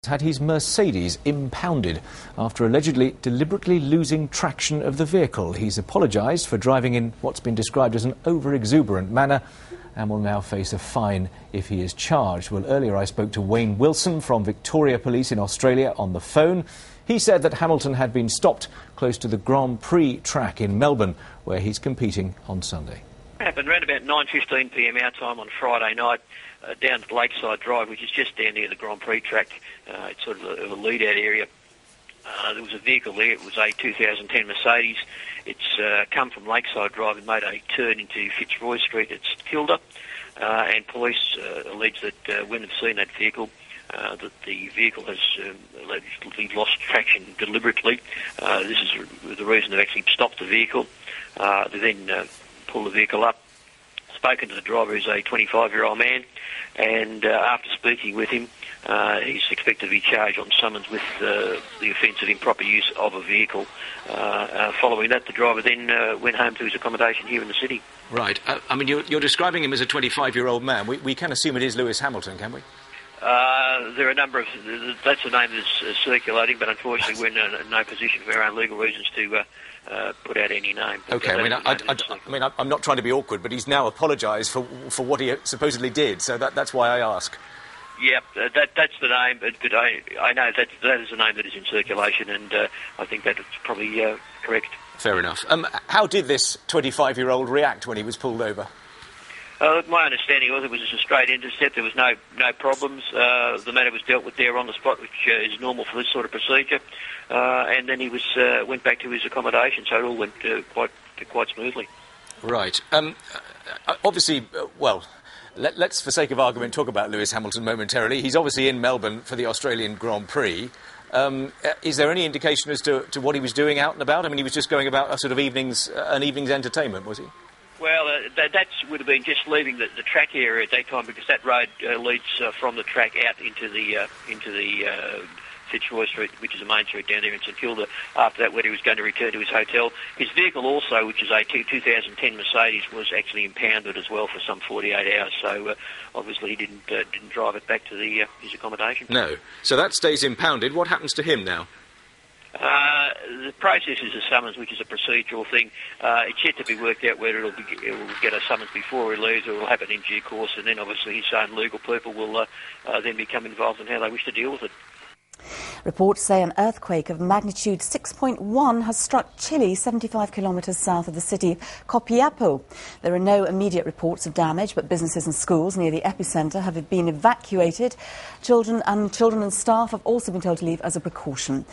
Had his Mercedes impounded after allegedly deliberately losing traction of the vehicle. He's apologised for driving in what's been described as an over-exuberant manner and will now face a fine if he is charged. Well, earlier I spoke to Wayne Wilson from Victoria Police in Australia on the phone. He said that Hamilton had been stopped close to the Grand Prix track in Melbourne, where he's competing on Sunday. It happened around about 9:15 p.m. our time on Friday night down to Lakeside Drive, which is just down near the Grand Prix track. It's sort of a lead-out area. There was a vehicle there. It was a 2010 Mercedes. It's come from Lakeside Drive and made a turn into Fitzroy Street at Kilda. And police allege that when they've seen that vehicle, that the vehicle has allegedly lost traction deliberately. This is the reason they've actually stopped the vehicle. They then pulled the vehicle up, spoken to the driver, who's a 25-year-old man, and after speaking with him, he's expected to be charged on summons with the offence of improper use of a vehicle. Following that, the driver then went home to his accommodation here in the city. Right. I mean, you're describing him as a 25-year-old man. We can assume it is Lewis Hamilton, can we? There are a number of... That's the name that's circulating, but unfortunately we're in no position for our own legal reasons to put out any name. OK, I'm not trying to be awkward, but he's now apologised for what he supposedly did, so that's why I ask. Yeah, that's the name, but I know that is the name that is in circulation, and I think that is probably correct. Fair enough. How did this 25-year-old react when he was pulled over? My understanding was it was just a straight intercept. There was no problems. The matter was dealt with there on the spot, which is normal for this sort of procedure. And then he went back to his accommodation, so it all went quite smoothly. Right. Obviously, well, let's, for sake of argument, talk about Lewis Hamilton momentarily. He's obviously in Melbourne for the Australian Grand Prix. Is there any indication as to what he was doing out and about? I mean, he was just going about a sort of an evening's entertainment, was he? Well, that would have been just leaving the track area at that time, because that road leads from the track out into the Fitzroy Street, which is a main street down there in St Kilda. After that, when he was going to return to his hotel, his vehicle also, which is a 2010 Mercedes, was actually impounded as well for some 48 hours. So obviously he didn't drive it back to his accommodation. No. So that stays impounded. What happens to him now? The process is a summons, which is a procedural thing. It's yet to be worked out whether it will get a summons before he leaves, or it will happen in due course, and then obviously his own legal people will then become involved in how they wish to deal with it. Reports say an earthquake of magnitude 6.1 has struck Chile, 75 kilometres south of the city Copiapó. There are no immediate reports of damage, but businesses and schools near the epicentre have been evacuated. Children and staff have also been told to leave as a precaution.